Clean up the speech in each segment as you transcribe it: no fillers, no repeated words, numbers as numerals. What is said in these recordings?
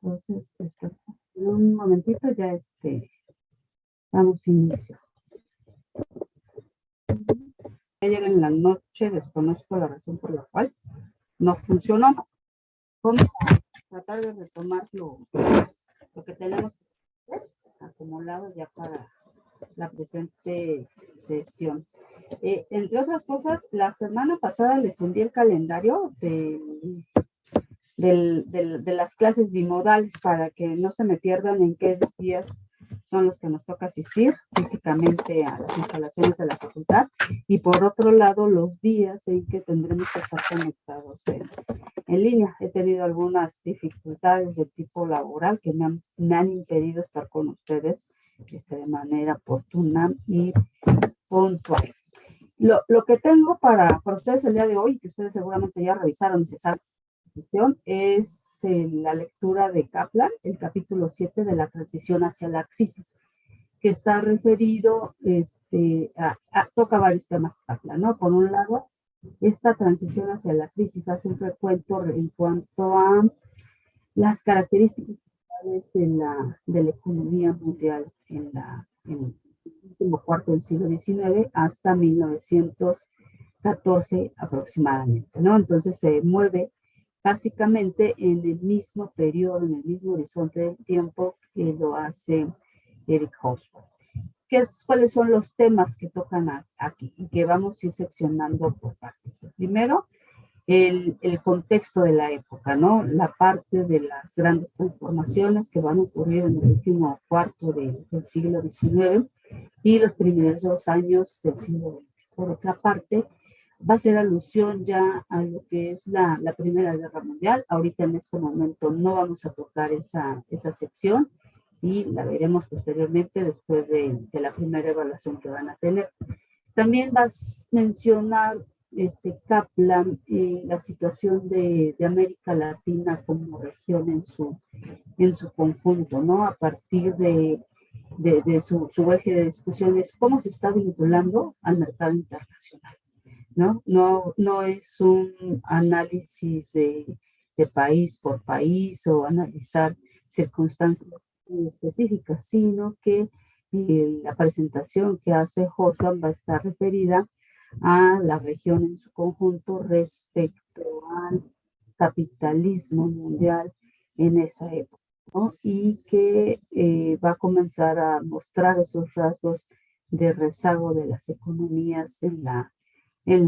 Entonces, en un momentito ya damos inicio. Ya llega en la noche, desconozco la razón por la cual no funcionó. Vamos a tratar de retomar lo que tenemos acumulado ya para la presente sesión. Entre otras cosas, la semana pasada les envié el calendario de las clases bimodales para que no se me pierdan en qué días son los que nos toca asistir físicamente a las instalaciones de la facultad, y por otro lado los días en que tendremos que estar conectados en línea. He tenido algunas dificultades de tipo laboral que me han impedido estar con ustedes de manera oportuna y puntual. Lo que tengo para ustedes el día de hoy, que ustedes seguramente ya revisaron y se saben, es la lectura de Kaplan, el capítulo 7 de la transición hacia la crisis, que está referido, toca varios temas Kaplan, ¿no? Por un lado, esta transición hacia la crisis hace un recuento en cuanto a las características de la economía mundial en el último cuarto del siglo XIX hasta 1914 aproximadamente, ¿no? Entonces se mueve básicamente en el mismo periodo, en el mismo horizonte del tiempo que lo hace Eric Hobsbawm. ¿Cuáles son los temas que tocan aquí y que vamos a ir seccionando por partes? Primero, el contexto de la época, ¿no? La parte de las grandes transformaciones que van a ocurrir en el último cuarto del siglo XIX y los primeros 2 años del siglo XX. Por otra parte, va a ser alusión ya a lo que es la Primera Guerra Mundial. Ahorita en este momento no vamos a tocar esa sección y la veremos posteriormente después de la primera evaluación que van a tener. También vas a mencionar Kaplan, la situación de América Latina como región en su conjunto, ¿no? A partir de su eje de discusiones, cómo se está vinculando al mercado internacional, ¿no? No es un análisis de país por país o analizar circunstancias específicas, sino que la presentación que hace Hobsbawm va a estar referida a la región en su conjunto respecto al capitalismo mundial en esa época, ¿no? Y que va a comenzar a mostrar esos rasgos de rezago de las economías en la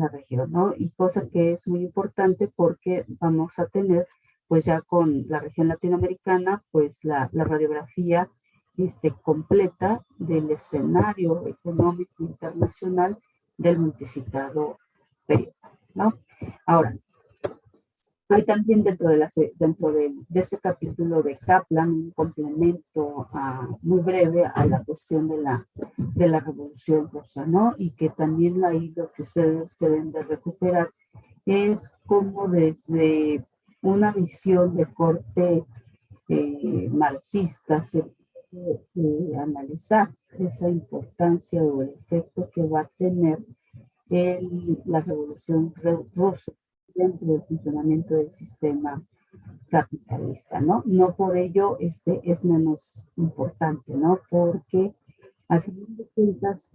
región, ¿no? Y cosa que es muy importante porque vamos a tener, pues ya con la región latinoamericana, pues la radiografía completa del escenario económico internacional del multicitado periodo, ¿no? Ahora, hay también dentro de este capítulo de Kaplan un complemento muy breve a la cuestión de la Revolución Rusa, ¿no? Y que también ahí lo que ustedes deben de recuperar es cómo desde una visión de corte marxista se puede analizar esa importancia o el efecto que va a tener la Revolución Rusa dentro del funcionamiento del sistema capitalista, ¿no? No por ello es menos importante, ¿no? Porque al final de cuentas,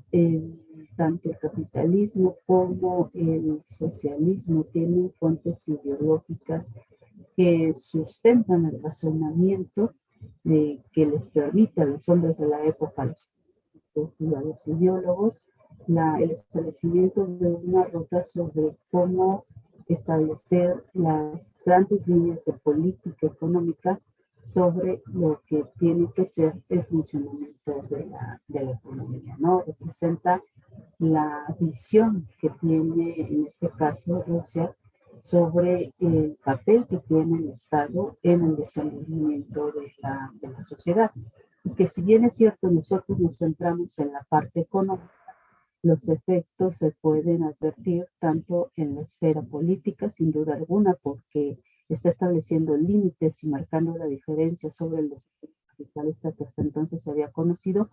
tanto el capitalismo como el socialismo tienen fuentes ideológicas que sustentan el razonamiento que les permite a los hombres de la época, a los ideólogos, el establecimiento de una ruta sobre cómo establecer las grandes líneas de política económica sobre lo que tiene que ser el funcionamiento de la economía, ¿no? Representa la visión que tiene, en este caso, Rusia, sobre el papel que tiene el Estado en el desenvolvimiento de la sociedad. Y que si bien es cierto, nosotros nos centramos en la parte económica, los efectos se pueden advertir tanto en la esfera política, sin duda alguna, porque está estableciendo límites y marcando la diferencia sobre el desarrollo capitalista que hasta entonces se había conocido.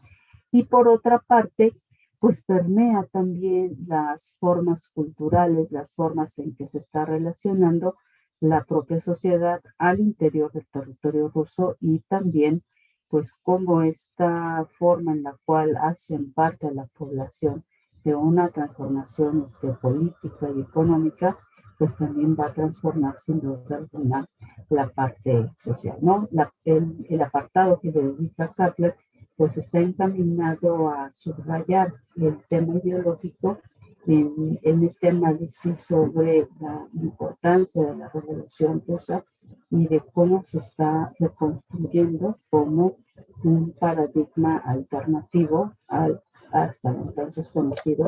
Y por otra parte, pues permea también las formas culturales, las formas en que se está relacionando la propia sociedad al interior del territorio ruso y también pues cómo esta forma en la cual hacen parte de la población de una transformación política y económica, pues también va a transformar sin duda alguna la parte social, ¿no? El apartado que dedica Kaplan pues está encaminado a subrayar el tema ideológico en este análisis sobre la importancia de la Revolución Rusa y de cómo se está reconstruyendo como un paradigma alternativo al hasta entonces conocido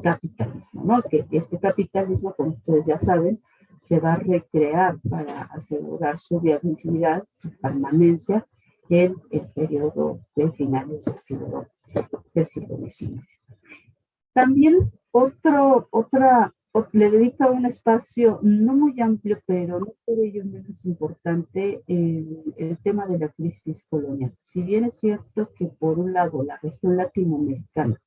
capitalismo, ¿no? Que este capitalismo, como ustedes ya saben, se va a recrear para asegurar su viabilidad, su permanencia en el periodo de finales del siglo XIX. También le dedica un espacio no muy amplio, pero no por ello menos importante, el tema de la crisis colonial. Si bien es cierto que por un lado la región latinoamericana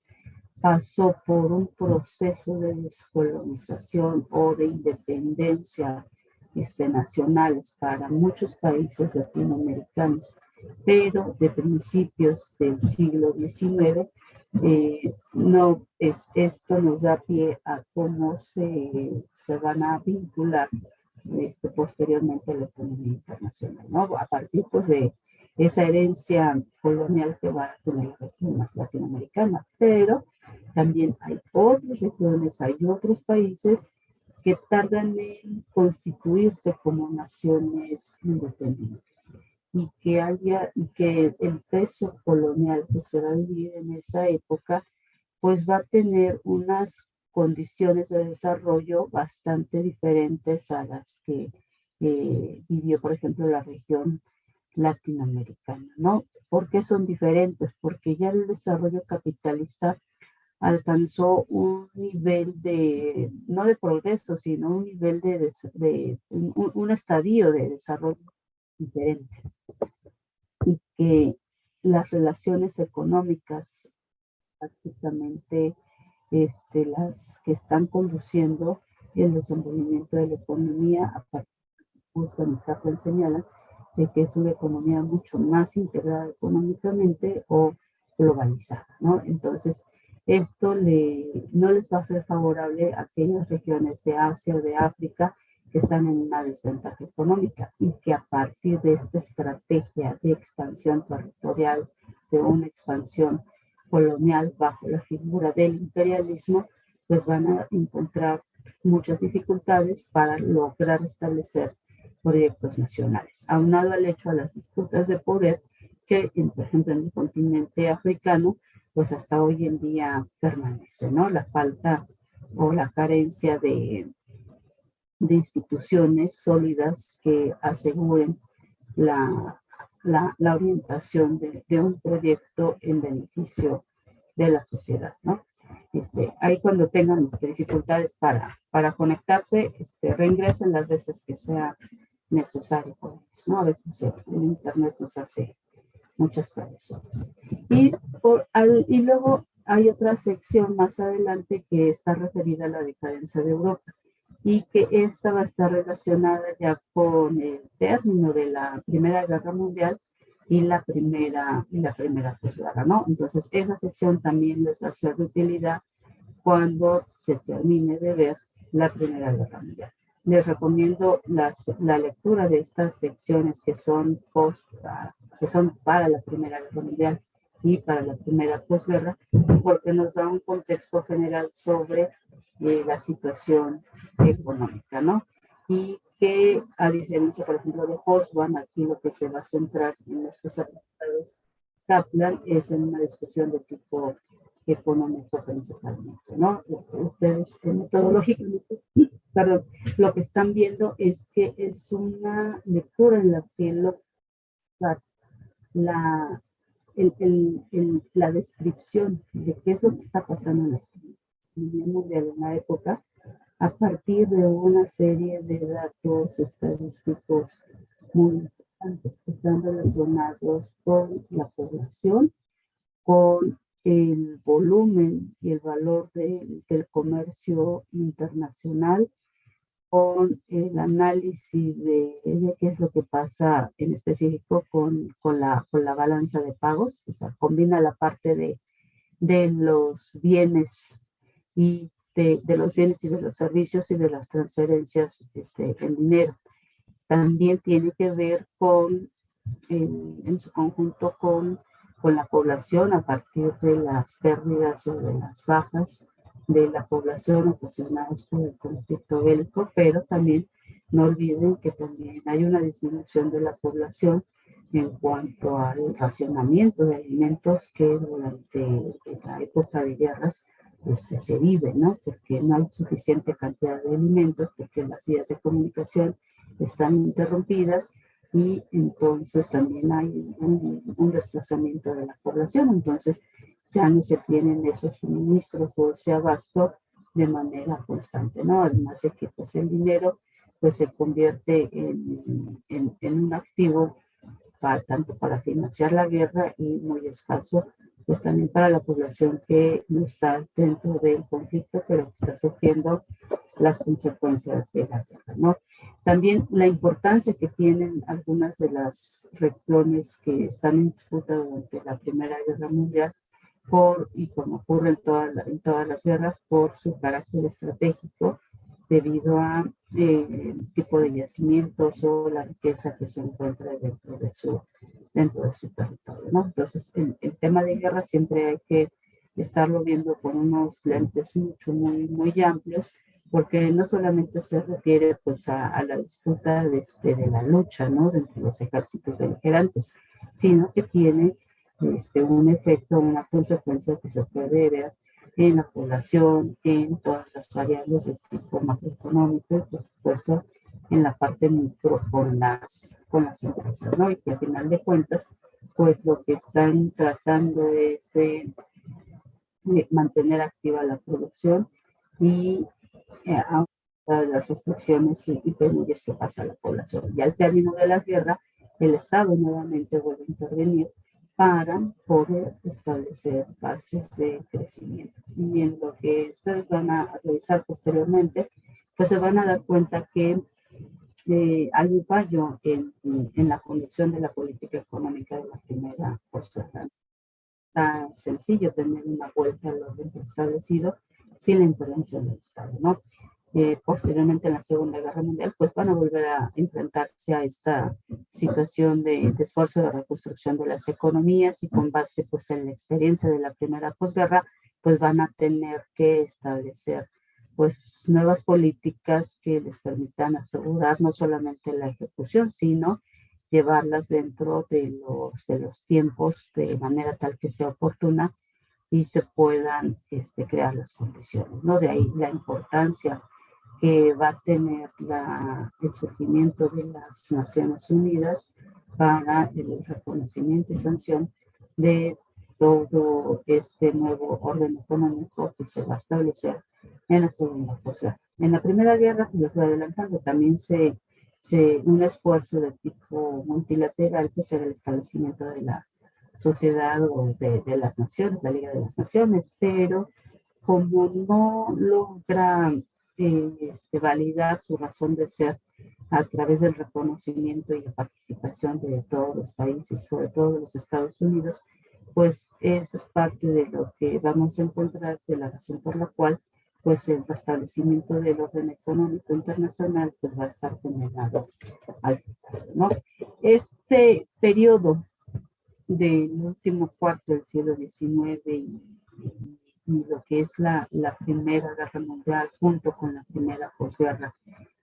pasó por un proceso de descolonización o de independencia nacionales para muchos países latinoamericanos, pero de principios del siglo XIX, no, esto nos da pie a cómo se van a vincular posteriormente a la economía internacional, ¿no? A partir pues, de esa herencia colonial que va a tener la región más latinoamericana, pero también hay otras regiones, hay otros países que tardan en constituirse como naciones independientes y que el peso colonial que se va a vivir en esa época pues va a tener unas condiciones de desarrollo bastante diferentes a las que vivió, por ejemplo, la región latinoamericana, ¿no? ¿Por qué son diferentes? Porque ya el desarrollo capitalista alcanzó un nivel de, no de progreso, sino un nivel un estadio de desarrollo diferente y que las relaciones económicas prácticamente las que están conduciendo el desenvolvimiento de la economía, a partir justo en Kaplan señala de que es una economía mucho más integrada económicamente o globalizada, ¿no? Entonces, no les va a ser favorable a aquellas regiones de Asia o de África que están en una desventaja económica y que a partir de esta estrategia de expansión territorial, de una expansión colonial bajo la figura del imperialismo, pues van a encontrar muchas dificultades para lograr establecer proyectos nacionales, aunado al hecho a las disputas de poder que, por ejemplo, en el continente africano, pues hasta hoy en día permanece, ¿no? La falta o la carencia de instituciones sólidas que aseguren la, la orientación de un proyecto en beneficio de la sociedad, ¿no? Ahí cuando tengan dificultades para conectarse, reingresen las veces que sea necesario, ¿no? A veces el internet nos hace muchas travesuras. Y luego hay otra sección más adelante que está referida a la decadencia de Europa y que esta va a estar relacionada ya con el término de la Primera Guerra Mundial y la primera posguerra, ¿no? Entonces, esa sección también les va a ser de utilidad cuando se termine de ver la Primera Guerra Mundial. Les recomiendo la lectura de estas secciones que son para la Primera Guerra Mundial y para la primera posguerra, porque nos da un contexto general sobre la situación económica, ¿no? Y que a diferencia, por ejemplo, de Hobsbawm, aquí lo que se va a centrar en estos apartados Kaplan es en una discusión de tipo económico principalmente, ¿no? Ustedes metodológicamente, perdón, lo que están viendo es que es una lectura en la que la, la descripción de qué es lo que está pasando en la economía mundial en la época a partir de una serie de datos estadísticos muy importantes que están relacionados con la población, con el volumen y el valor del comercio internacional, con el análisis de qué es lo que pasa en específico con la balanza de pagos, o sea, combina la parte de los bienes y de los bienes y de los servicios y de las transferencias en dinero. También tiene que ver en su conjunto con la población a partir de las pérdidas o de las bajas de la población ocasionadas por el conflicto bélico, pero también no olviden que también hay una disminución de la población en cuanto al racionamiento de alimentos que durante la época de guerras se vive, ¿no? Porque no hay suficiente cantidad de alimentos, porque las vías de comunicación están interrumpidas y entonces también hay un desplazamiento de la población, entonces ya no se tienen esos suministros o ese abasto de manera constante, ¿no? Además de que pues el dinero pues se convierte en un activo tanto para financiar la guerra y muy escaso pues también para la población que no está dentro del conflicto, pero que está sufriendo las consecuencias de la guerra, ¿no? También la importancia que tienen algunas de las regiones que están en disputa durante la Primera Guerra Mundial, y como ocurre en todas las guerras, por su carácter estratégico, debido a tipo de yacimientos o la riqueza que se encuentra dentro de su territorio, ¿no? Entonces, el tema de guerra siempre hay que estarlo viendo con unos lentes muy amplios, porque no solamente se refiere pues a la disputa de la lucha, ¿no? Entre los ejércitos beligerantes, sino que tiene un efecto, una consecuencia que se puede ver en la población, en todas las variables de tipo macroeconómico y por supuesto en la parte micro con las empresas, ¿no? Y que al final de cuentas, pues lo que están tratando es de mantener activa la producción y a las restricciones y penurias que pasa a la población. Y al término de la guerra, el Estado nuevamente vuelve a intervenir para poder establecer bases de crecimiento. Y en lo que ustedes van a revisar posteriormente, pues se van a dar cuenta que hay un fallo en la conducción de la política económica de la primera posguerra. Tan sencillo tener una vuelta al orden establecido sin la intervención del Estado, ¿no? Posteriormente en la Segunda Guerra Mundial, pues van a volver a enfrentarse a esta situación de esfuerzo de reconstrucción de las economías y con base pues en la experiencia de la primera posguerra, pues van a tener que establecer pues nuevas políticas que les permitan asegurar no solamente la ejecución, sino llevarlas dentro de los tiempos de manera tal que sea oportuna y se puedan crear las condiciones, ¿no? De ahí la importancia que va a tener el surgimiento de las Naciones Unidas para el reconocimiento y sanción de todo este nuevo orden económico que se va a establecer en la segunda posguerra. En la primera guerra, como les voy adelantando, también un esfuerzo de tipo multilateral, pues era el establecimiento de la sociedad o de las naciones, la Liga de las Naciones, pero como no logra validar su razón de ser a través del reconocimiento y la participación de todos los países, sobre todo de los Estados Unidos, pues eso es parte de lo que vamos a encontrar, de la razón por la cual pues el restablecimiento del orden económico internacional pues va a estar condenado al fracaso, ¿no? Este periodo del último cuarto del siglo XIX y lo que es la Primera Guerra Mundial junto con la Primera Posguerra,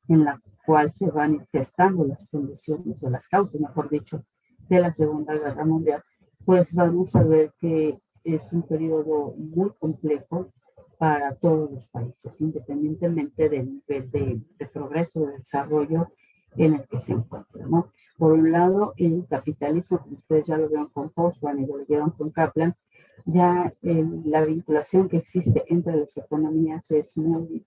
en la cual se van gestando las condiciones o las causas, mejor dicho, de la Segunda Guerra Mundial, pues vamos a ver que es un periodo muy complejo para todos los países, independientemente del nivel de progreso, de desarrollo en el que se encuentran, ¿no? Por un lado, el capitalismo, como ustedes ya lo vieron con Hobsbawm y lo llevan con Kaplan, ya la vinculación que existe entre las economías es muy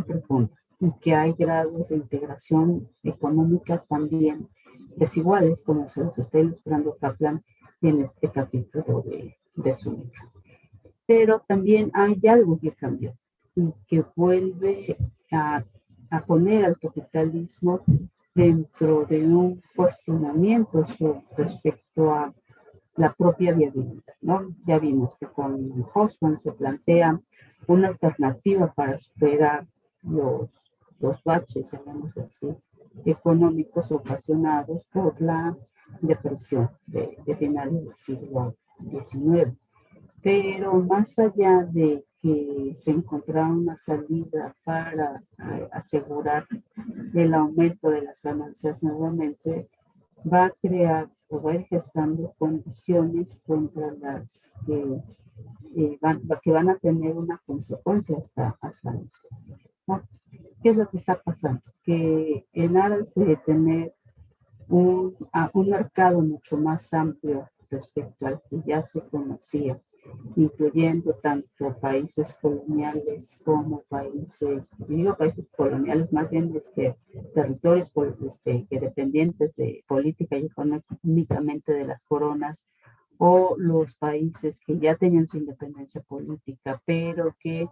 profunda y que hay grados de integración económica también desiguales, como se los está ilustrando Kaplan en este capítulo de su libro. Pero también hay algo que cambió y que vuelve a a poner al capitalismo dentro de un cuestionamiento respecto a la propia viabilidad, ¿no? Ya vimos que con Hobsbawm se plantea una alternativa para superar los baches, llamamos así, económicos ocasionados por la depresión de finales del siglo XIX. Pero más allá de que se encontrara una salida para asegurar el aumento de las ganancias nuevamente, va a crear o va a ir gestando condiciones contra las que van a tener una consecuencia hasta nuestros días, ¿no? ¿Qué es lo que está pasando? Que en aras de tener un mercado mucho más amplio respecto al que ya se conocía, incluyendo tanto países coloniales como países, digo países coloniales, más bien territorios que dependientes de política y económicamente de las coronas, o los países que ya tenían su independencia política, pero que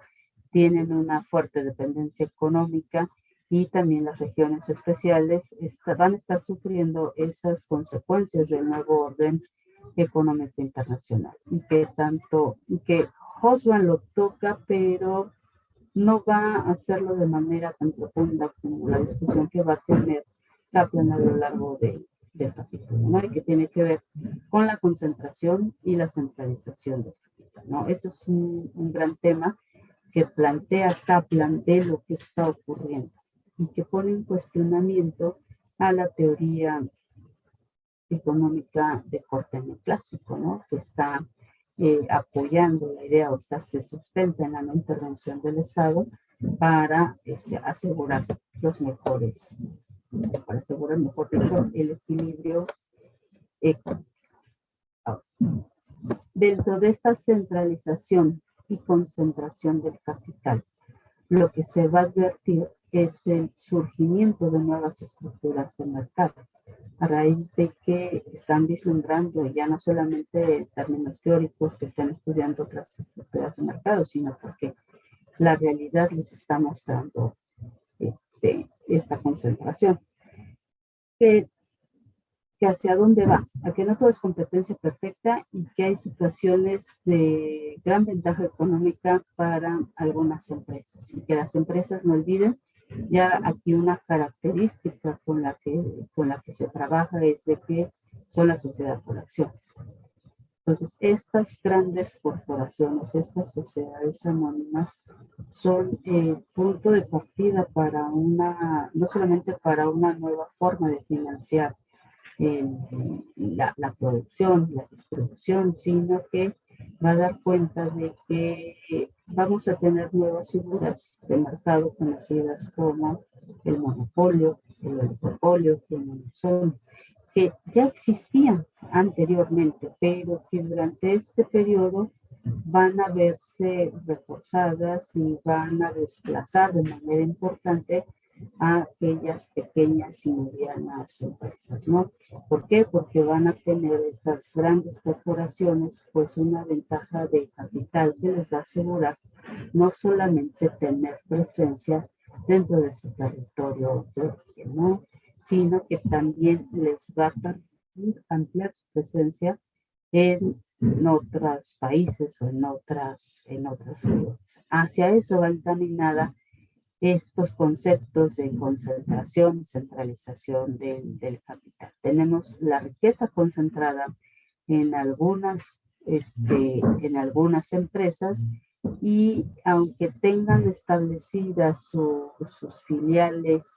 tienen una fuerte dependencia económica, y también las regiones especiales van a estar sufriendo esas consecuencias del nuevo orden económico internacional, y que Hobsbawm lo toca, pero no va a hacerlo de manera tan profunda como la discusión que va a tener Kaplan a lo largo del capítulo, ¿no? Y que tiene que ver con la concentración y la centralización del capital, ¿no? Ese es un gran tema que plantea Kaplan de lo que está ocurriendo y que pone en cuestionamiento a la teoría económica de corte neoclásico, ¿no? Que está apoyando la idea, se sustenta en la no intervención del Estado para asegurar para asegurar, mejor dicho, el equilibrio económico. Dentro de esta centralización y concentración del capital, lo que se va a advertir es el surgimiento de nuevas estructuras de mercado, a raíz de que están vislumbrando ya no solamente en términos teóricos que están estudiando otras estructuras de mercado, sino porque la realidad les está mostrando esta concentración. Que hacia dónde va, a que no todo es competencia perfecta y que hay situaciones de gran ventaja económica para algunas empresas, y que las empresas no olviden, ya aquí una característica con la que se trabaja es de que son la sociedad por acciones. Entonces, estas grandes corporaciones, estas sociedades anónimas, son el punto de partida para no solamente para una nueva forma de financiar la producción, la distribución, sino que va a dar cuenta de que vamos a tener nuevas figuras de mercado conocidas como el monopolio, el oligopolio, que ya existían anteriormente, pero que durante este periodo van a verse reforzadas y van a desplazar de manera importante a aquellas pequeñas y medianas empresas, ¿no? ¿Por qué? Porque van a tener estas grandes corporaciones pues una ventaja de capital que les va a asegurar no solamente tener presencia dentro de su territorio de origen, ¿no? Sino que también les va a permitir ampliar su presencia en otros países o en otras regiones. Hacia eso va encaminada estos conceptos de concentración y centralización del capital. Tenemos la riqueza concentrada en en algunas empresas, y aunque tengan establecidas sus filiales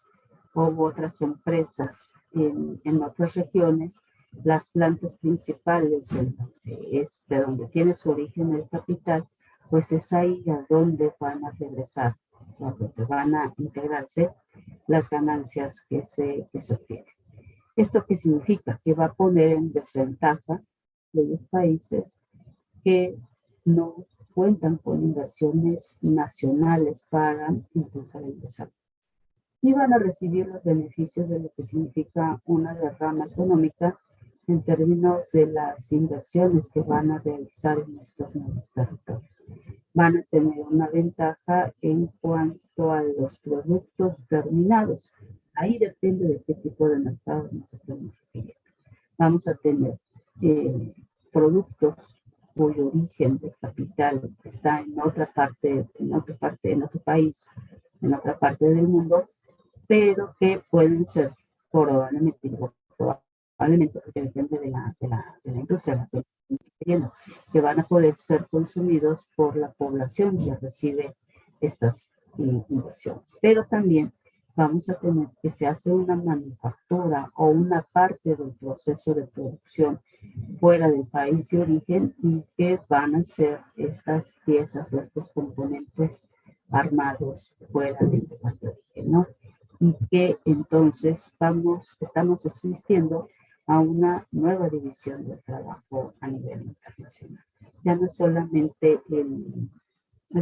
u otras empresas en otras regiones, las plantas principales de donde tiene su origen el capital, pues es ahí a donde van a regresar, a donde van a integrarse las ganancias que se obtienen. ¿Esto qué significa? Que va a poner en desventaja de los países que no cuentan con inversiones nacionales para impulsar el desarrollo, y van a recibir los beneficios de lo que significa una derrama económica en términos de las inversiones que van a realizar en estos nuevos territorios. van a tener una ventaja en cuanto a los productos terminados. Ahí depende de qué tipo de mercado nos estamos refiriendo. Vamos a tener productos cuyo origen de capital está en otra parte, en otro país, en otra parte del mundo, pero que pueden ser probablemente, probablemente porque depende de la industria, que van a poder ser consumidos por la población que recibe estas inversiones. Pero también vamos a tener que se hace una manufactura o una parte del proceso de producción fuera del país de origen y que van a ser estas piezas o estos componentes armados fuera del lugar de origen, ¿no? Y que entonces estamos asistiendo a una nueva división del trabajo a nivel internacional. Ya no solamente el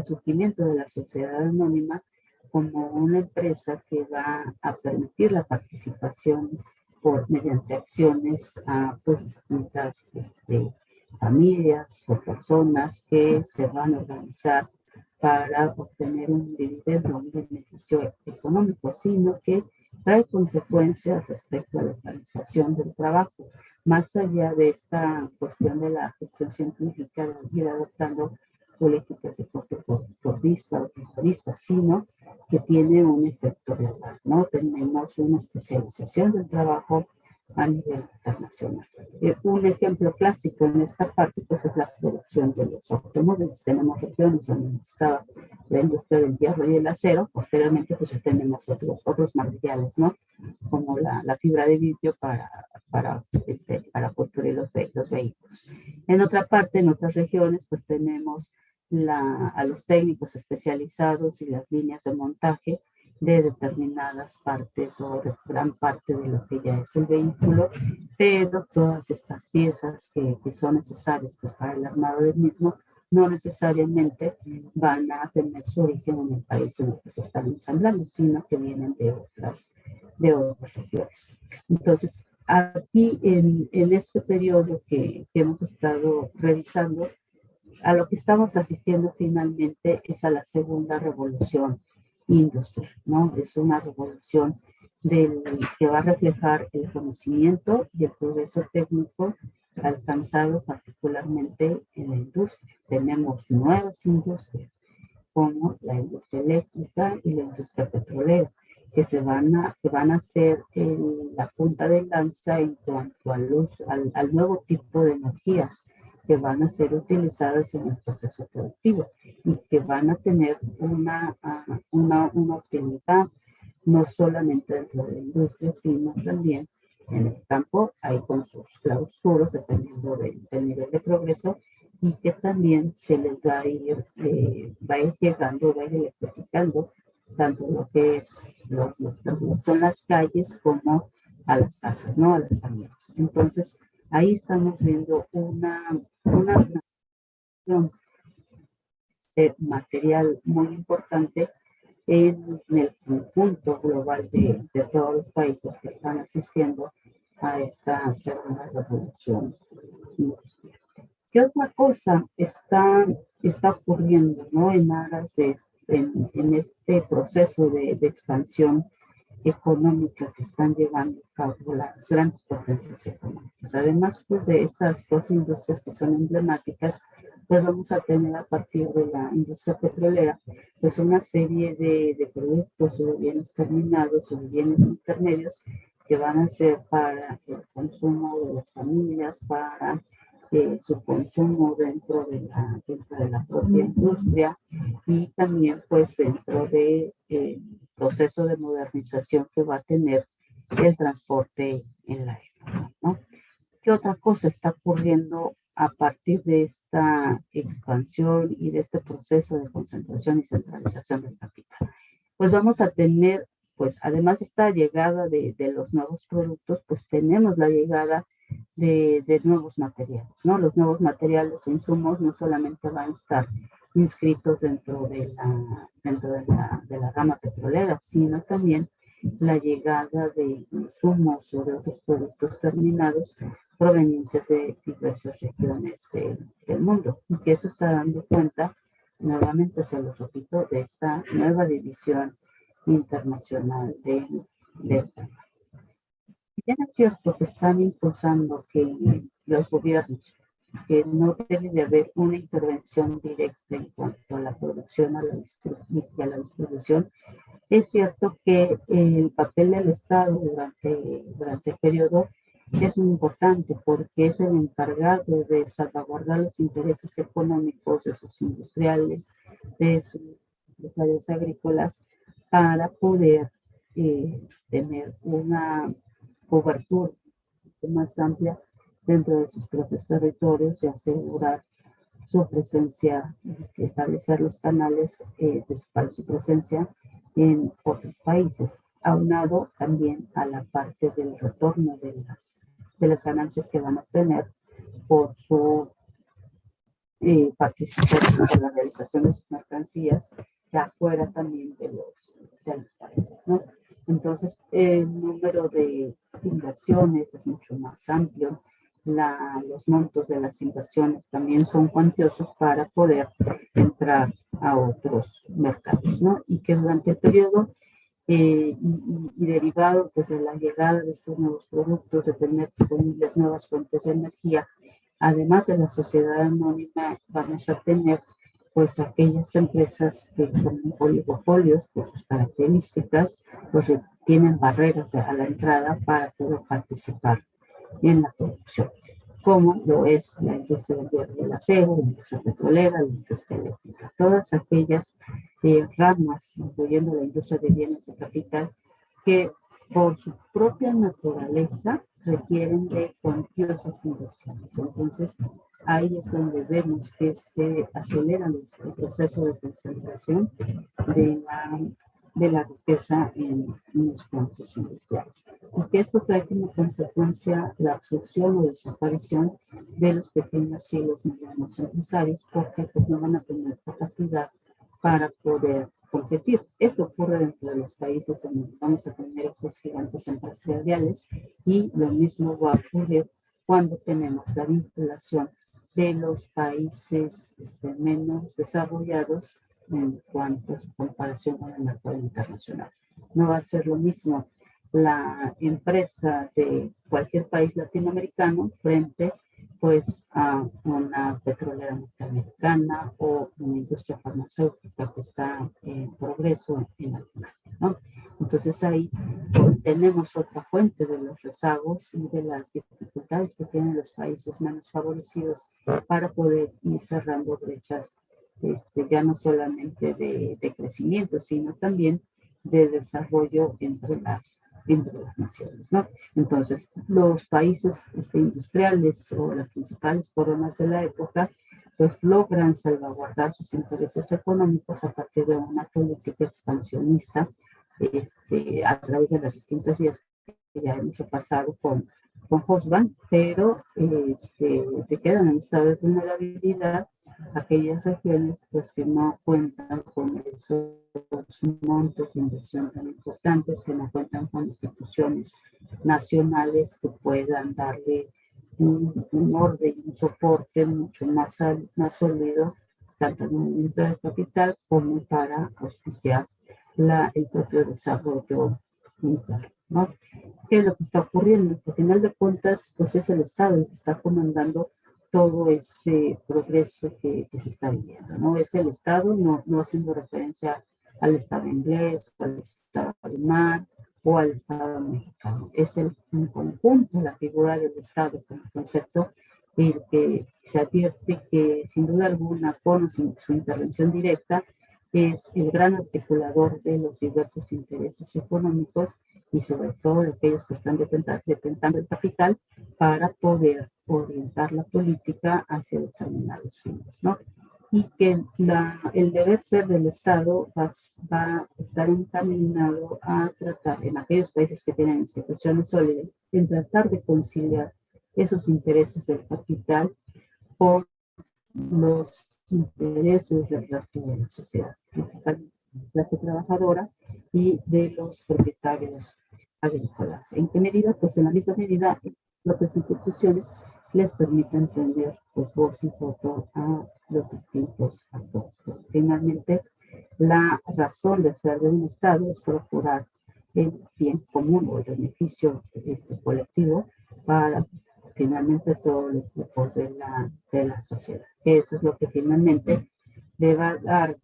surgimiento de la sociedad anónima como una empresa que va a permitir la participación mediante acciones a pues, distintas familias o personas que se van a organizar para obtener un dividendo, un beneficio económico, sino que trae consecuencias respecto a la organización del trabajo, más allá de esta cuestión de la gestión científica, de ir adoptando políticas de corte vista o terrorista, sino que tiene un efecto global, ¿no? Tenemos una especialización del trabajo a nivel internacional. Un ejemplo clásico en esta parte pues, es la producción de los automóviles. Tenemos regiones donde está la industria del hierro y el acero, posteriormente pues tenemos otros materiales, ¿no? Como la fibra de vidrio para construir los vehículos. En otra parte, en otras regiones, pues tenemos a los técnicos especializados y las líneas de montaje de determinadas partes o de gran parte de lo que ya es el vehículo, pero todas estas piezas que son necesarias pues, para el armado del mismo no necesariamente van a tener su origen en el país en el que se están ensamblando, sino que vienen de otras regiones. Entonces, aquí en este periodo que hemos estado revisando, a lo que estamos asistiendo finalmente es a la segunda revolución industrial, ¿no? Es una revolución que va a reflejar el conocimiento y el progreso técnico alcanzado particularmente en la industria. Tenemos nuevas industrias como la industria eléctrica y la industria petrolera, que van a ser la punta de lanza en cuanto al nuevo tipo de energías que van a ser utilizadas en el proceso productivo y que van a tener una utilidad no solamente dentro de la industria, sino también en el campo, ahí con sus claroscuros, dependiendo del nivel de progreso, y que también se les va a ir llegando, va a ir electrificando tanto lo que son las calles como a las casas, ¿no? A las familias. Entonces, ahí estamos viendo una material muy importante en el conjunto global de todos los países que están asistiendo a esta segunda revolución industrial. ¿Qué otra cosa está ocurriendo, ¿no? En aras en este proceso de expansión económica que están llevando a cabo las grandes potencias económicas? Además, pues de estas dos industrias que son emblemáticas, pues vamos a tener a partir de la industria petrolera, pues una serie de productos o de bienes terminados o de bienes intermedios que van a ser para el consumo de las familias, para su consumo dentro de la propia industria y también pues dentro de proceso de modernización que va a tener el transporte en la época, ¿no? ¿Qué otra cosa está ocurriendo a partir de esta expansión y de este proceso de concentración y centralización del capital? Pues vamos a tener, pues además de esta llegada de los nuevos productos, pues tenemos la llegada de nuevos materiales, ¿no? Los nuevos materiales o insumos no solamente van a estar inscritos dentro de la rama petrolera, sino también la llegada de insumos o de otros productos terminados provenientes de diversas regiones del mundo, y que eso está dando cuenta nuevamente se lo repito, de esta nueva división internacional del trabajo. Bien es cierto que están impulsando que los gobiernos, que no debe de haber una intervención directa en cuanto a la producción y a la distribución. Es cierto que el papel del Estado durante el periodo es muy importante porque es el encargado de salvaguardar los intereses económicos de sus industriales, de sus empresarios agrícolas, para poder tener una cobertura más amplia dentro de sus propios territorios y asegurar su presencia, establecer los canales para su presencia en otros países, aunado también a la parte del retorno de las ganancias que van a obtener por su participación en la realización de sus mercancías, ya fuera también de los países, ¿no? Entonces, el número de inversiones es mucho más amplio. Los montos de las inversiones también son cuantiosos para poder entrar a otros mercados, ¿no? Y que durante el periodo y derivado pues, de la llegada de estos nuevos productos, de tener disponibles nuevas fuentes de energía, además de la sociedad anónima, vamos a tener pues aquellas empresas que son oligopolios por sus características, pues tienen barreras a la entrada para poder participar en la producción, como lo es la industria del acero, la industria petrolera, la industria eléctrica, todas aquellas ramas, incluyendo la industria de bienes de capital, que por su propia naturaleza requieren de cuantiosas inversiones. Entonces, ahí es donde vemos que se acelera el proceso de concentración de la riqueza en los campos industriales. Y que esto trae como consecuencia la absorción o desaparición de los pequeños y los medianos empresarios, porque pues, no van a tener capacidad para poder competir. Esto ocurre dentro de los países en donde vamos a tener esos gigantes empresariales y lo mismo va a ocurrir cuando tenemos la vinculación de los países menos desarrollados en cuanto a su comparación con el mercado internacional. No va a ser lo mismo la empresa de cualquier país latinoamericano frente pues a una petrolera norteamericana o una industria farmacéutica que está en progreso en Alemania, ¿no? Entonces ahí tenemos otra fuente de los rezagos y de las dificultades que tienen los países menos favorecidos para poder ir cerrando brechas, ya no solamente de crecimiento, sino también de desarrollo entre las naciones, ¿no? Entonces, los países industriales o las principales coronas de la época, pues logran salvaguardar sus intereses económicos a partir de una política expansionista a través de las distintas vías que ya hemos repasado con Hobsbawm, pero te quedan en estado de vulnerabilidad aquellas regiones pues, que no cuentan con esos montos de inversión tan importantes, que no cuentan con instituciones nacionales que puedan darle un orden, un soporte mucho más sólido, tanto en el movimiento de capital como para auspiciar el propio desarrollo interno, ¿no? ¿Qué es lo que está ocurriendo? Al final de cuentas, pues es el Estado el que está comandando todo ese progreso que se está viviendo, ¿no? Es el Estado, no haciendo referencia al Estado inglés, o al Estado alemán, o al Estado mexicano. Es el conjunto, la figura del Estado como concepto, el que se advierte que sin duda alguna, con su intervención directa, es el gran articulador de los diversos intereses económicos y sobre todo de aquellos que están detentando el capital para poder orientar la política hacia determinados fines, ¿no? Y que el deber ser del Estado va a estar encaminado a tratar, en aquellos países que tienen instituciones sólidas, en tratar de conciliar esos intereses del capital con los intereses del resto de la sociedad, principalmente de la clase trabajadora y de los propietarios agrícolas. ¿En qué medida? Pues en la misma medida, las propias instituciones les permite entender pues voz y voto a los distintos actores. Pero finalmente, la razón de ser de un Estado es procurar el bien común o el beneficio colectivo para finalmente todos los grupos de la sociedad. Eso es lo que finalmente le va a dar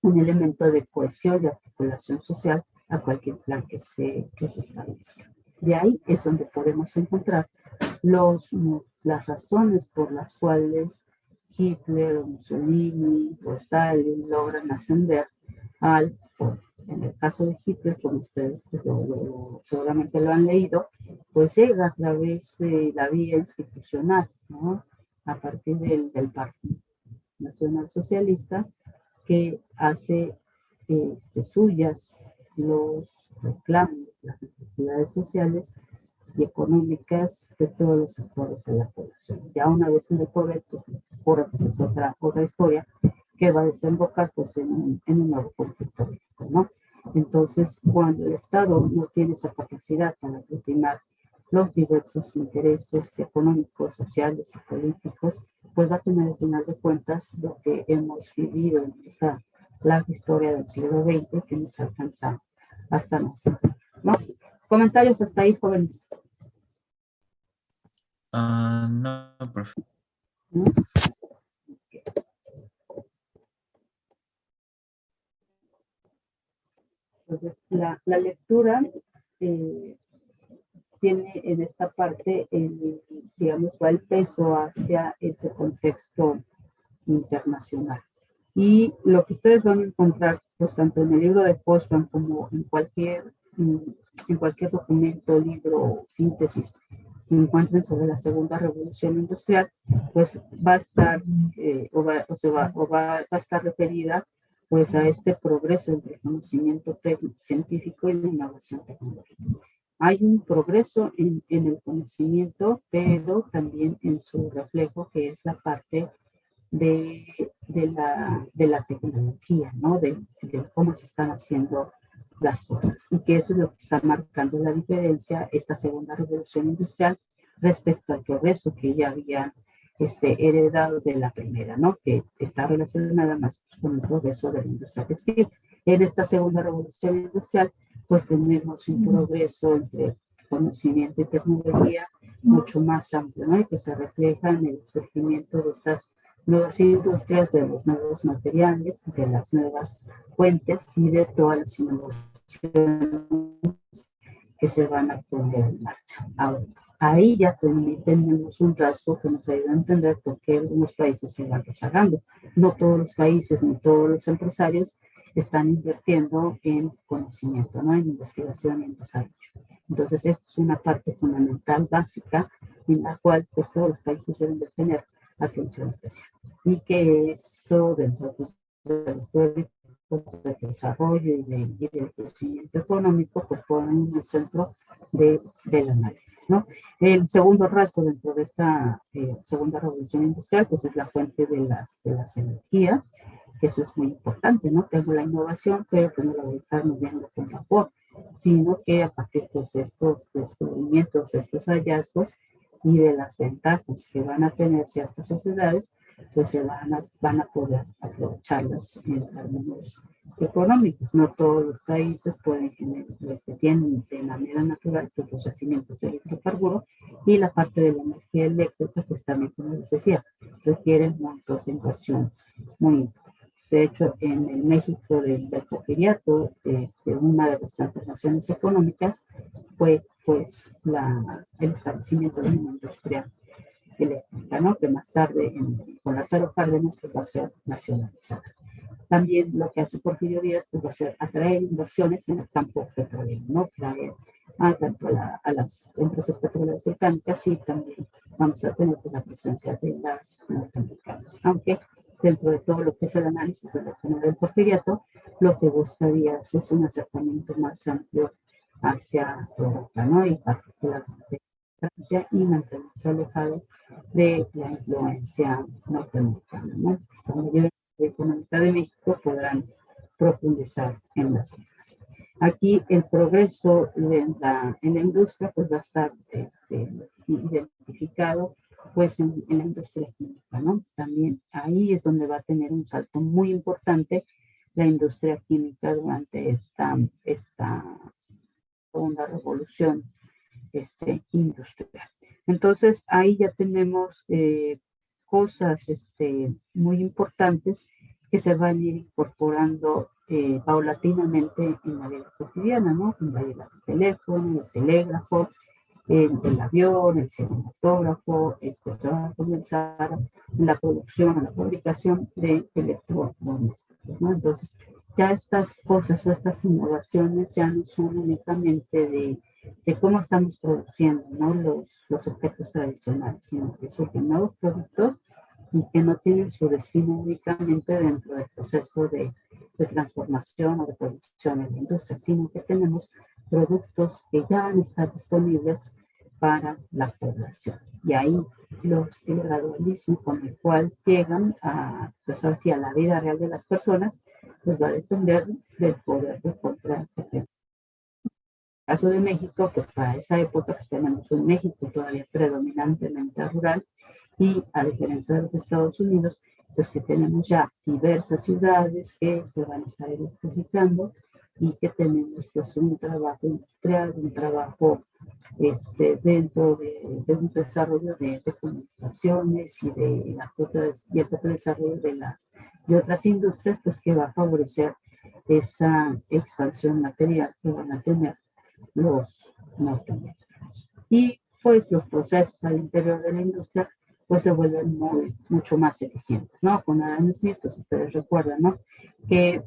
un elemento de cohesión y articulación social a cualquier plan que se establezca. De ahí es donde podemos encontrar las razones por las cuales Hitler o Mussolini o Stalin logran ascender al poder. En el caso de Hitler, como ustedes pues, seguramente lo han leído, pues llega a través de la vía institucional, ¿no? A partir del Partido Nacional Socialista, que hace suyas los reclamos, las necesidades sociales y económicas de todos los sectores de la población. Ya una vez en el poder, pues ocurre pues, es otra historia que va a desembocar pues, en un nuevo conflicto bélico, ¿no? Entonces, cuando el Estado no tiene esa capacidad para aglutinar los diversos intereses económicos, sociales y políticos, pues va a tener al final de cuentas lo que hemos vivido en esta larga historia del siglo XX que nos alcanza hasta nuestros días, ¿no? Comentarios hasta ahí, jóvenes. No, profe. ¿No? Entonces, la lectura tiene en esta parte, digamos, va el peso hacia ese contexto internacional. Y lo que ustedes van a encontrar, pues tanto en el libro de Postman como en cualquier documento, libro, síntesis que encuentren sobre la segunda revolución industrial, pues va a estar va a estar referida pues a este progreso entre el conocimiento científico y la innovación tecnológica. Hay un progreso en el conocimiento, pero también en su reflejo, que es la parte de la tecnología, ¿no? De cómo se están haciendo las cosas. Y que eso es lo que está marcando la diferencia, esta segunda revolución industrial, respecto al progreso que ya había heredado de la primera, ¿no? Que está relacionada más con el progreso de la industria textil. En esta segunda revolución industrial, pues tenemos un progreso entre conocimiento y tecnología mucho más amplio, ¿no? Y que se refleja en el surgimiento de estas nuevas industrias, de los nuevos materiales, de las nuevas fuentes y de todas las innovaciones que se van a poner en marcha. Ahora, ahí ya tenemos un rasgo que nos ayuda a entender por qué algunos países se van rezagando. No todos los países ni todos los empresarios están invirtiendo en conocimiento, ¿no? En investigación y en desarrollo. Entonces, esto es una parte fundamental, básica, en la cual pues, todos los países deben de tener atención especial. Y que eso dentro pues, de los proyectos de desarrollo y del crecimiento económico, pues ponen en el centro del análisis, ¿no? El segundo rasgo dentro de esta segunda revolución industrial, pues es la fuente de las energías, que eso es muy importante, ¿no? Tengo la innovación, pero que no la voy a estar midiendo con vapor, sino que a partir pues, de estos descubrimientos, estos hallazgos y de las ventajas que van a tener ciertas sociedades, pues van a poder aprovecharlas en términos económicos. No todos los países tienen de manera natural los yacimientos de hidrocarburo y la parte de la energía eléctrica, pues también, como les decía, requieren montos de inversión muy importantes. De hecho, en el México del Porfiriato, una de las transformaciones económicas fue pues el establecimiento de una industria eléctrica, ¿no? Que más tarde con Lázaro Cárdenas pues, va a ser nacionalizada. También lo que hace Porfirio Díaz pues, va a ser atraer inversiones en el campo petrolero, ¿no? Traer tanto a las empresas petroleras británicas y también vamos a tener pues, la presencia de las norteamericanas. Aunque dentro de todo lo que es el análisis de la economía del porfiriato, lo que busca Díaz es un acercamiento más amplio hacia Europa, ¿no? Y particularmente Francia y mantenerse alejado de la influencia norteamericana, ¿no? La mayoría económica de México podrán profundizar en las mismas. Aquí el progreso en la industria pues va a estar identificado pues en la industria química, ¿no? También ahí es donde va a tener un salto muy importante la industria química durante esta segunda revolución industrial. Entonces, ahí ya tenemos cosas muy importantes que se van a ir incorporando paulatinamente en la vida cotidiana, ¿no? En el teléfono, el telégrafo, el avión, el cinematógrafo, se va a comenzar en la producción, en la fabricación de electrodomésticos, ¿no? Entonces, ya estas cosas o estas innovaciones ya no son únicamente de cómo estamos produciendo, ¿no? Los objetos tradicionales, sino que surgen nuevos productos y que no tienen su destino únicamente dentro del proceso de transformación o de producción en la industria, sino que tenemos productos que ya han estado disponibles para la población. Y ahí el gradualismo con el cual llegan a, pues hacia la vida real de las personas, pues va a depender del poder de compra. En el caso de México, pues para esa época pues tenemos un México todavía predominantemente rural y a diferencia de los Estados Unidos, pues que tenemos ya diversas ciudades que se van a estar electrificando y que tenemos pues un trabajo industrial, un trabajo dentro de un desarrollo de comunicaciones y y el propio desarrollo de otras industrias, pues que va a favorecer esa expansión material que van a tener los norteamericanos. Y pues los procesos al interior de la industria pues se vuelven mucho más eficientes, ¿no? Con Adam Smith, pues ustedes recuerdan, ¿no? Que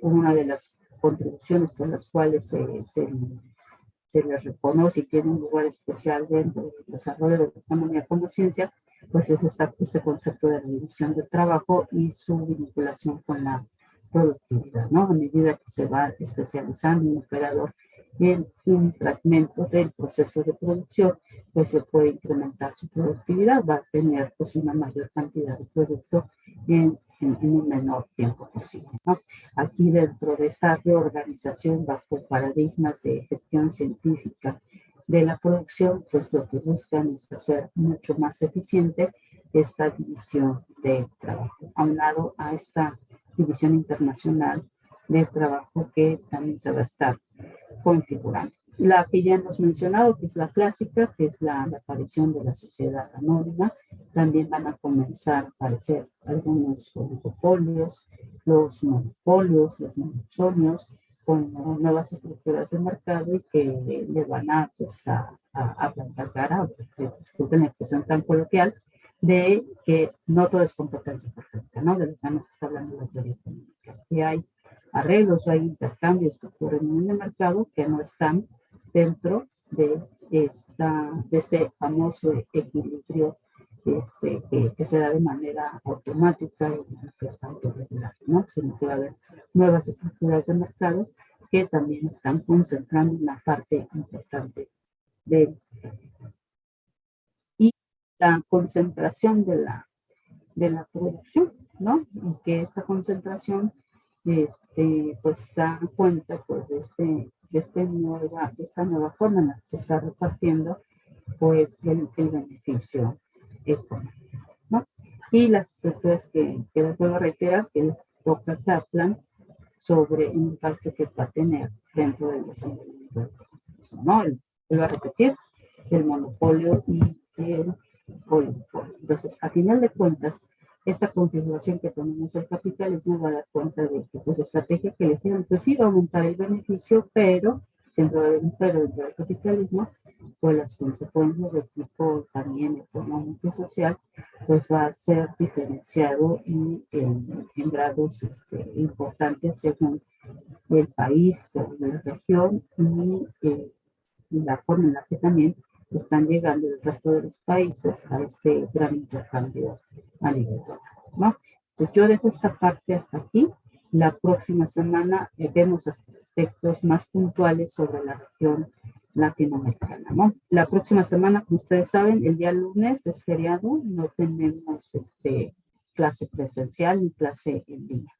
una de las contribuciones por las cuales se les reconoce y tiene un lugar especial dentro del desarrollo de la economía como ciencia, pues es este concepto de la división del trabajo y su vinculación con la productividad, ¿no? A medida que se va especializando un operador en un fragmento del proceso de producción, pues se puede incrementar su productividad, va a tener pues una mayor cantidad de producto en un menor tiempo posible, ¿no? Aquí dentro de esta reorganización bajo paradigmas de gestión científica de la producción, pues lo que buscan es hacer mucho más eficiente esta división de trabajo, aunado a esta división internacional del trabajo que también se va a estar configurando. La que ya hemos mencionado, que es la clásica, que es la aparición de la sociedad anónima, también van a comenzar a aparecer algunos oligopolios, los monopolios, los monopsonios, con nuevas estructuras de mercado y que le van a, pues, a plantar cara, disculpen la expresión tan coloquial, de que no todo es competencia perfecta, ¿no? De lo que nos está hablando la teoría económica. Que hay arreglos o hay intercambios que ocurren en el mercado que no están dentro de este famoso equilibrio que se da de manera automática y que es autorregulado, ¿no? Sino que va a haber nuevas estructuras de mercado que también están concentrando una parte importante de y la concentración de la producción, ¿no? Y que esta concentración pues da cuenta pues de esta nueva forma en la que se está repartiendo pues el beneficio económico, ¿no? Y las estructuras que les vuelvo a reiterar que les toca Kaplan sobre el impacto que va a tener dentro del desenvolvimiento del capitalismo, ¿no? Vuelvo a repetir, el monopolio y el oligopolio. Entonces, a final de cuentas, esta configuración que tenemos del capitalismo va a dar cuenta de que pues, la estrategia que elegieron, pues sí va a aumentar el beneficio, pero siempre va a haber un pero dentro del capitalismo, pues las consecuencias de tipo también económico y social, pues va a ser diferenciado y en grados importantes según el país, según la región y la forma en la que también están llegando el resto de los países a este gran intercambio a nivel global, ¿no? Entonces yo dejo esta parte hasta aquí. La próxima semana vemos aspectos más puntuales sobre la región latinoamericana, ¿no? La próxima semana, como ustedes saben, el día lunes es feriado, no tenemos clase presencial ni clase en línea.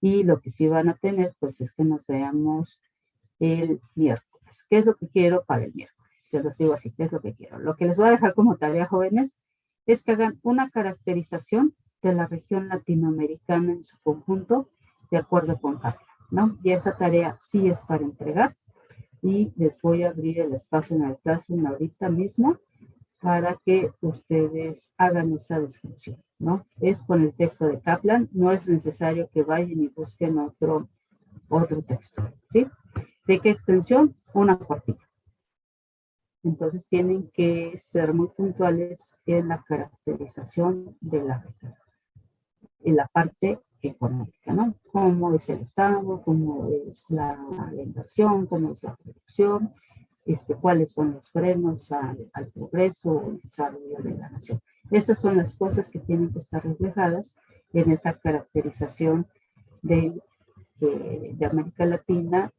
Y lo que sí van a tener, pues es que nos veamos el miércoles. ¿Qué es lo que quiero para el miércoles? Se los digo así, ¿qué es lo que quiero? Lo que les voy a dejar como tarea, jóvenes, es que hagan una caracterización de la región latinoamericana en su conjunto, de acuerdo con Carla, ¿no? Y esa tarea sí es para entregar, y les voy a abrir el espacio en el Classroom ahorita mismo para que ustedes hagan esa descripción, ¿no? Es con el texto de Kaplan, no es necesario que vayan y busquen otro texto, ¿sí? ¿De qué extensión? Una cuartilla. Entonces tienen que ser muy puntuales en la caracterización de la región, en la parte económica, ¿no? Cómo es el Estado, cómo es la inversión, cómo es la producción, cuáles son los frenos al progreso o el desarrollo de la nación. Esas son las cosas que tienen que estar reflejadas en esa caracterización de América Latina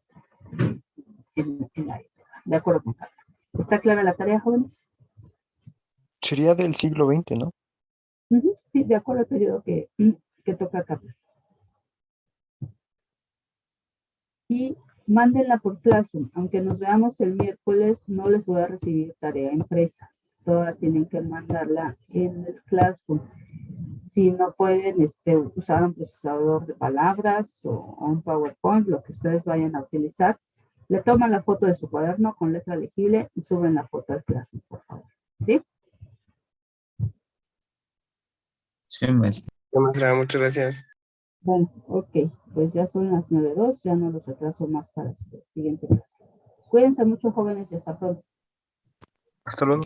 en la época. De acuerdo con Carla. ¿Está clara la tarea, jóvenes? Sería del siglo XX, ¿no? Sí, de acuerdo al periodo que toca Carla. Y mándenla por Classroom. Aunque nos veamos el miércoles, no les voy a recibir tarea impresa. Todas tienen que mandarla en el Classroom. Si no pueden usar un procesador de palabras o un PowerPoint, lo que ustedes vayan a utilizar, le toman la foto de su cuaderno con letra legible y suben la foto al Classroom, por favor. ¿Sí? Sí, maestra. Maestra, muchas gracias. Bueno, ok, pues ya son las 9:02, ya no los retraso más para su siguiente clase. Cuídense mucho, jóvenes, y hasta pronto. Hasta luego.